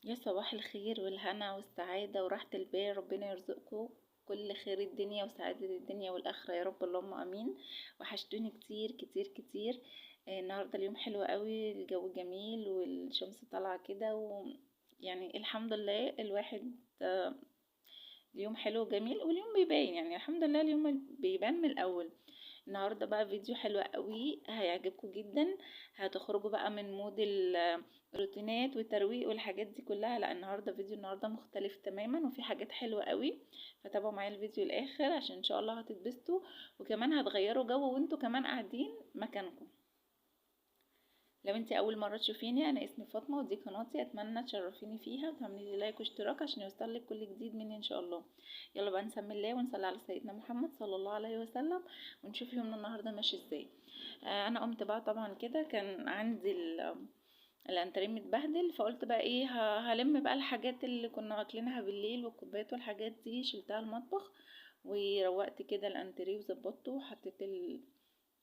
يا صباح الخير والهنا والسعادة وراحة البال، ربنا يرزقكم كل خير الدنيا وسعادة الدنيا والآخرة يا رب، اللهم آمين. وحشتوني كتير كتير كتير. النهاردة اليوم حلو قوي، الجو جميل والشمس طالعة كده يعني الحمد لله الواحد اليوم حلو وجميل واليوم بيبان، يعني الحمد لله اليوم بيبان من الأول. النهارده بقى فيديو حلو قوي هيعجبكم جدا. هتخرجوا بقى من مود الروتينات والترويق والحاجات دي كلها. لا، النهارده مختلف تماما وفي حاجات حلوه قوي. فتابعوا معايا الفيديو الاخر عشان ان شاء الله هتتبسطوا، وكمان هتغيروا جو وانتوا كمان قاعدين مكانكم. لو انت اول مره تشوفيني، انا اسمي فاطمه ودي قناتي، اتمنى تشرفيني فيها وتعملي لي لايك واشتراك عشان يوصلك كل جديد مني ان شاء الله. يلا بقى نسمي الله ونصلي على سيدنا محمد صلى الله عليه وسلم ونشوف يومنا النهارده ماشي ازاي. انا قمت بقى طبعا كده، كان عندي الانتريه متبهدل، فقلت بقى ايه هلم بقى الحاجات اللي كنا واكلينها بالليل والكوبايات والحاجات دي، شلتها المطبخ وروقت كده الانتريه وظبطته وحطيت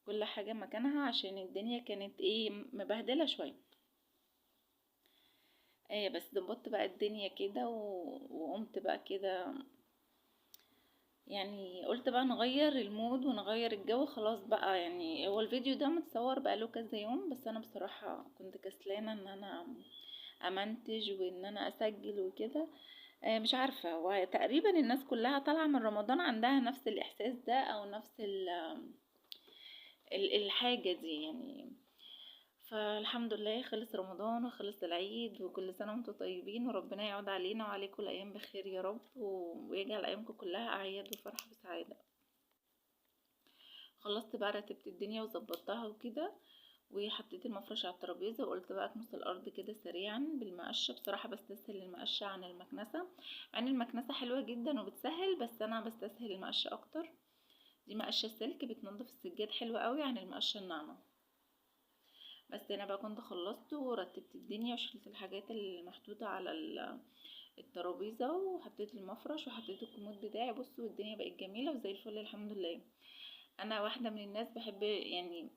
كل حاجة مكانها عشان الدنيا كانت ايه مبهدلة شوية. ايه بس ظبطت بقى الدنيا كده وقمت بقى كده، يعني قلت بقى نغير المود ونغير الجو خلاص بقى. يعني هو الفيديو ده متصور بقى له كذا يوم، بس انا بصراحة كنت كسلانة ان انا امنتج وان انا اسجل وكده. مش عارفة، وتقريبا الناس كلها طالعة من رمضان عندها نفس الاحساس ده او نفس الحاجة دي يعني. فالحمد لله خلص رمضان وخلص العيد، وكل سنة وانتم طيبين، وربنا يعود علينا وعليكم الأيام بخير يا رب، ويجعل أيامكم كلها أعياد وفرح وسعادة. خلصت بقى، رتبت الدنيا وظبطتها وكده، وحطيت المفرش على الترابيزة وقلت بقى اكنس الأرض كده سريعا بالمقشة. بصراحة بستسهل المقشة عن المكنسة، مع ان المكنسة حلوة جدا وبتسهل، بس أنا بستسهل المقشة أكتر. دي مقشة سلك بتنضف السجاد حلوة قوي عن المقشة الناعمة. بس انا بقى كنت خلصت ورتبت الدنيا وشلت الحاجات اللي محطوطه على الترابيزه، وحطيت المفرش وحطيت الكومود بتاعي. بصوا الدنيا بقت جميله وزي الفل الحمد لله. انا واحده من الناس بحب يعني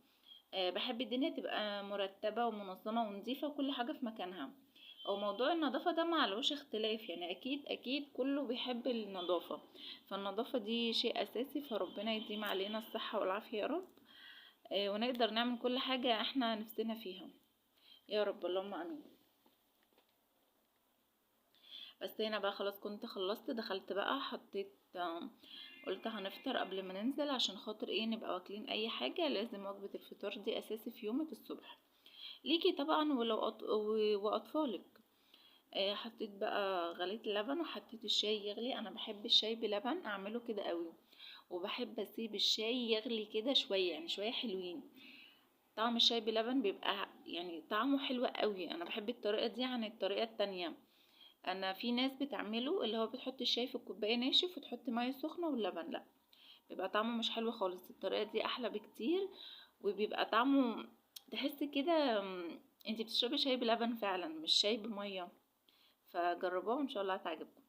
بحب الدنيا تبقى مرتبه ومنظمه ونظيفه وكل حاجه في مكانها. او موضوع النظافه ده معلوش اختلاف، يعني اكيد اكيد كله بيحب النظافه. فالنظافه دي شيء اساسي، فربنا يديم علينا الصحه والعافيه يا رب. ونقدر نعمل كل حاجة احنا نفسنا فيها يا رب، اللهم امين. بس هنا بقى خلاص كنت خلصت، دخلت بقى حطيت قلت هنفطر قبل ما ننزل عشان خاطر ايه نبقى واكلين اي حاجة. لازم وجبة الفطار دي اساسي في يومك الصبح، ليكي طبعا ولو واطفالك. حطيت بقى غليت اللبن وحطيت الشاي يغلي. انا بحب الشاي بلبن اعمله كده قوي، وبحب اسيب الشاي يغلي كده شوية، يعني شوية حلوين. طعم الشاي بلبن بيبقى يعني طعمه حلو قوي. انا بحب الطريقة دي عن الطريقة التانية. انا في ناس بتعمله اللي هو بتحط الشاي في الكوباية ناشف وتحط مية سخنة واللبن، لا، بيبقى طعمه مش حلو خالص. الطريقة دي احلى بكتير، وبيبقى طعمه تحس كده انتي بتشربي شاي بلبن فعلا مش شاي بمية. فجربوها وان شاء الله هتعجبكم.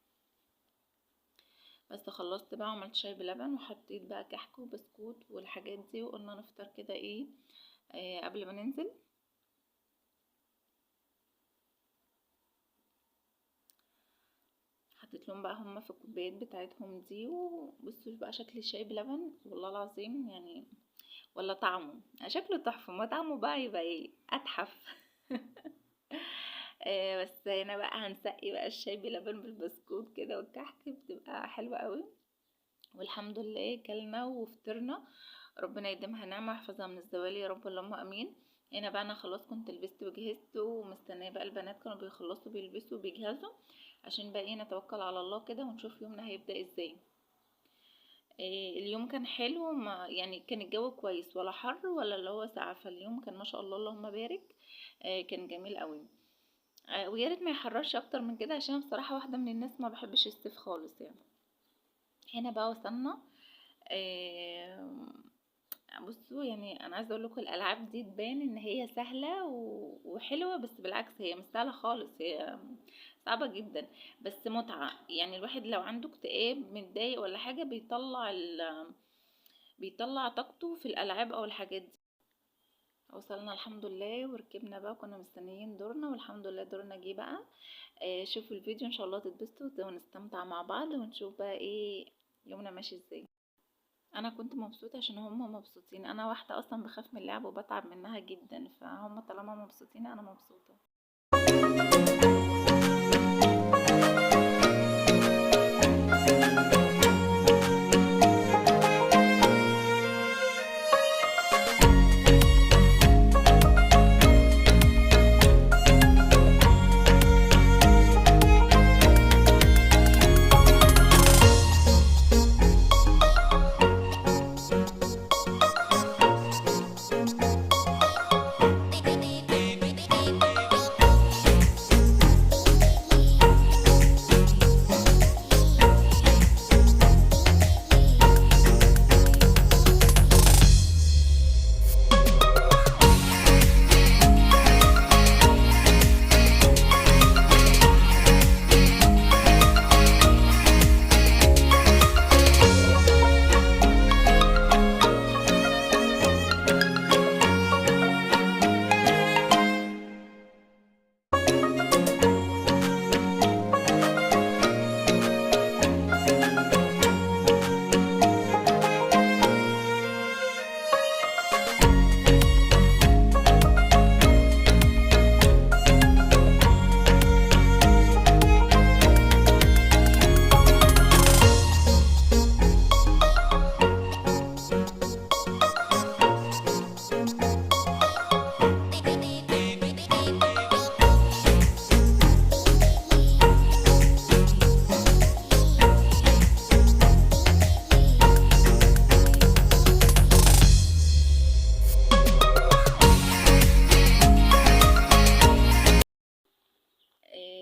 بس خلصت بقى وعملت شاي بلبن وحطيت بقى كحك وبسكوت والحاجات دي، وقلنا نفطر كده ايه قبل ما ننزل. حطيت لهم بقى هما في الكوبايات بتاعتهم دي، وبصوا بقى شكل الشاي بلبن والله العظيم يعني، ولا طعمه شكله تحفه، ما طعمه بقى يبقى ايه اتحف. بس هنا بقى هنسقي بقى الشاي بلبن بالبسكوت كده والكحك، بتبقى حلوه قوي. والحمد لله كلنا وفطرنا، ربنا يديمها نعمه ويحفظها من الزوال يا رب، اللهم امين. هنا بقى انا خلاص كنت لبست وجهزت ومستنيه بقى البنات كانوا بيخلصوا بيلبسوا وبيجهزوا، عشان بقى ايه نتوكل على الله كده ونشوف يومنا هيبدأ ازاي. اليوم كان حلو، ما يعني كان الجو كويس ولا حر ولا اللي هو ساقع، فاليوم كان ما شاء الله اللهم بارك. كان جميل قوي. ويا ريت ما يحررش اكتر من كده، عشان بصراحة واحدة من الناس ما بحبش الصيف خالص يعني. هنا بقى وصلنا. آه، بصوا يعني انا عايزه اقول لكم الالعاب دي تبان ان هي سهله وحلوه، بس بالعكس هي مش سهله خالص، هي صعبه جدا بس متعه. يعني الواحد لو عنده اكتئاب متضايق ولا حاجه بيطلع بيطلع طاقته في الالعاب او الحاجات دي. وصلنا الحمد لله وركبنا بقى، وكنا مستنيين دورنا والحمد لله دورنا جه بقى. شوفوا الفيديو ان شاء الله تتبسطوا ونستمتع مع بعض ونشوف بقى ايه يومنا ماشي ازاي. انا كنت مبسوطه عشان هم مبسوطين، انا واحده اصلا بخاف من اللعب وبتعب منها جدا، فهم طالما مبسوطين انا مبسوطه.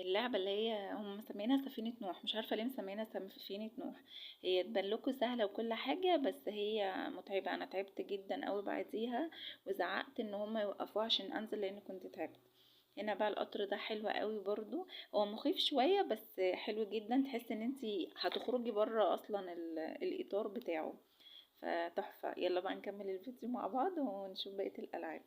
اللعبة اللي هي هم مسمينها سفينة نوح، مش عارفة ليه مسمينها سفينة نوح. هي تبان لكم سهلة وكل حاجة، بس هي متعبة. انا تعبت جدا قوي بعديها وزعقت ان هم يوقفوها عشان انزل لان كنت تعبت. هنا بقى القطر ده حلو قوي برضو، هو مخيف شوية بس حلو جدا، تحس ان انتي هتخرجي بره اصلا الاطار بتاعه، فتحفة. يلا بقى نكمل الفيديو مع بعض ونشوف بقية الالعاب.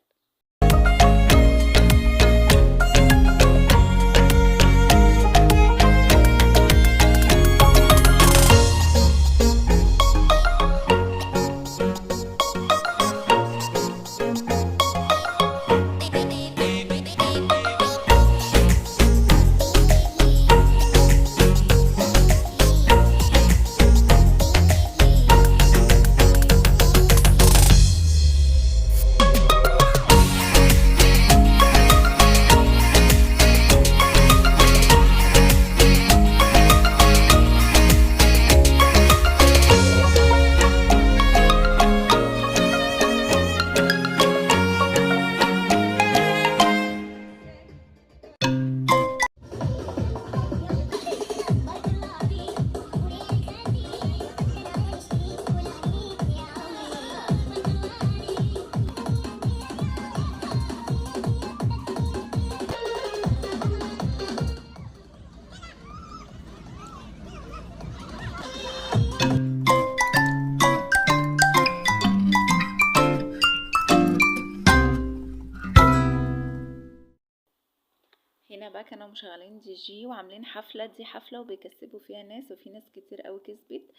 هنا بقى كانوا مشغلين دي جي وعاملين حفلة، دي حفلة وبيكسبوا فيها ناس، وفي ناس كتير قوي كسبت.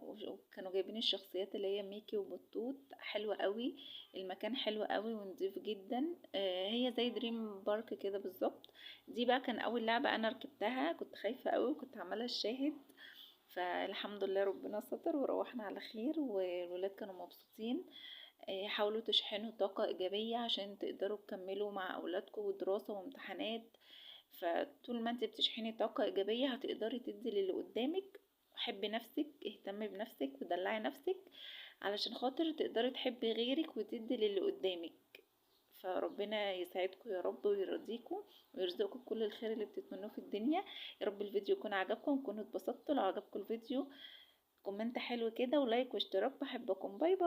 وكانوا جايبين الشخصيات اللي هي ميكي وبطوط، حلوة قوي. المكان حلو قوي ونضيف جدا. هي زي دريم بارك كده بالظبط. دي بقى كان اول لعبة انا ركبتها، كنت خايفة قوي وكنت عمالة الشاهد، فالحمد لله ربنا ستر وروحنا على خير والولاد كانوا مبسوطين. حاولوا تشحنوا طاقة إيجابية عشان تقدروا تكملوا مع أولادكم ودراسة وامتحانات. فطول ما انت بتشحني طاقة إيجابية هتقدري تدي للي قدامك. حبي نفسك، اهتمي بنفسك ودلعي نفسك علشان خاطر تقدري تحبي غيرك وتدي للي قدامك. فربنا يسعدكم يا رب ويرضيكم ويرزقكم كل الخير اللي بتتمنوه في الدنيا. يا رب الفيديو يكون عجبكم وتكونوا اتبسطتوا. لو عجبكم الفيديو كومنت حلو كده ولايك واشتراك. بحبكم، باي باي.